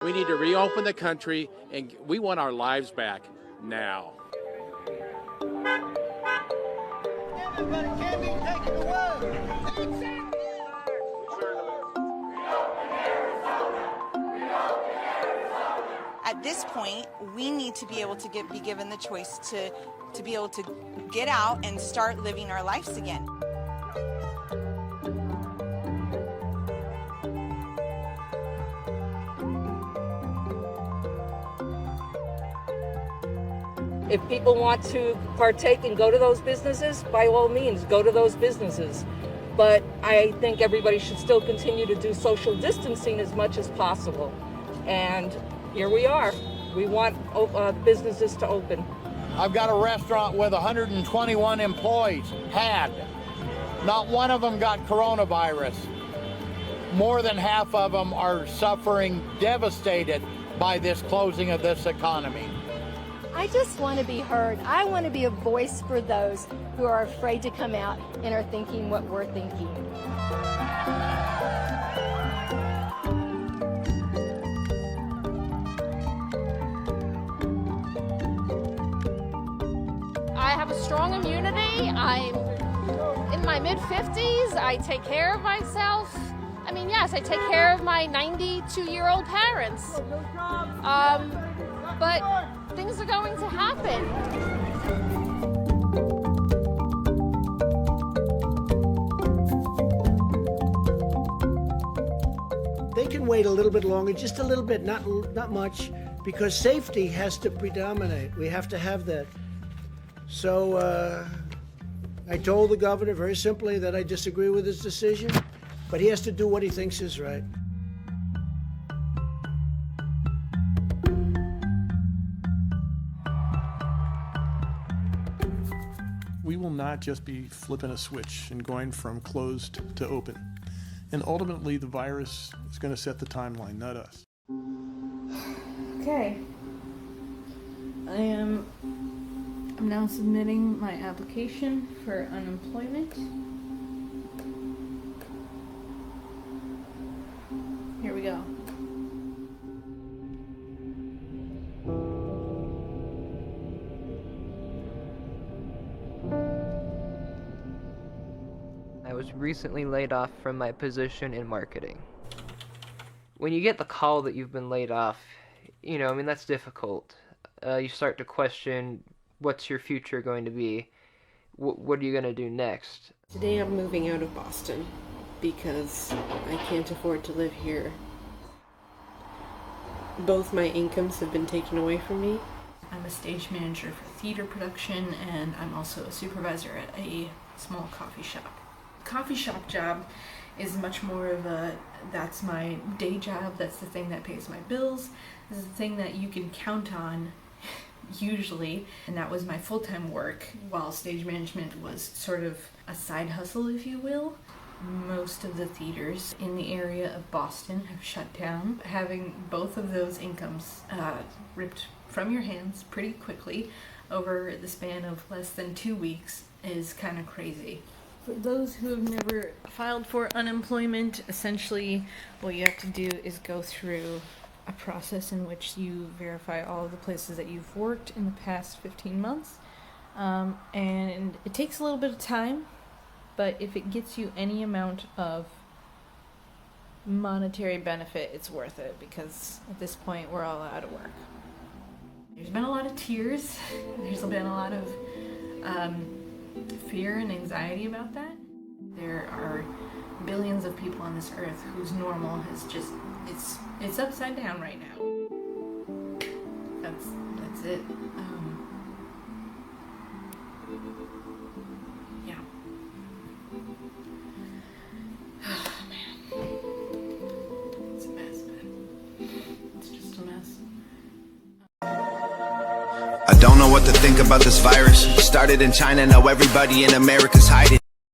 We need to reopen the country, and we want our lives back now. Everybody can't be taken away. At this point, we need to be able to be given the choice to be able to get out and start living our lives again. If people want to partake and go to those businesses, by all means, go to those businesses. But I think everybody should still continue to do social distancing as much as possible. And here we are. We want businesses to open. I've got a restaurant with 121 employees, not one of them got coronavirus. More than half of them are suffering, devastated by this closing of this economy. I just want to be heard. I want to be a voice for those who are afraid to come out and are thinking what we're thinking. I have a strong immunity. I'm in my mid-50s. I take care of myself. I mean, yes, I take care of my 92-year-old parents. But things are going to happen. They can wait a little bit longer, just a little bit, not much, because safety has to predominate. We have to have that. So I told the governor very simply that I disagree with his decision, but he has to do what he thinks is right. We will not just be flipping a switch and going from closed to open. And ultimately, the virus is going to set the timeline, not us. Okay. I'm now submitting my application for unemployment. Here we go. I was recently laid off from my position in marketing. When you get the call that you've been laid off, that's difficult. You start to question, what's your future going to be? What are you going to do next? Today I'm moving out of Boston because I can't afford to live here. Both my incomes have been taken away from me. I'm a stage manager for theater production, and I'm also a supervisor at a small coffee shop. Coffee shop job is much more of that's my day job, that's the thing that pays my bills, this is the thing that you can count on usually, and that was my full-time work, while stage management was sort of a side hustle, if you will. Most of the theaters in the area of Boston have shut down. Having both of those incomes ripped from your hands pretty quickly over the span of less than 2 weeks is kind of crazy. For those who have never filed for unemployment, essentially what you have to do is go through a process in which you verify all of the places that you've worked in the past 15 months. And it takes a little bit of time, but if it gets you any amount of monetary benefit, it's worth it, because at this point we're all out of work. There's been a lot of tears. There's been a lot of fear and anxiety about that. There are billions of people on this earth whose normal has just, it's upside down right now. That's it. Yeah. Oh, man. It's a mess, man. It's just a mess. I don't know what to think about this virus. Started in China, now everybody in America's hiding.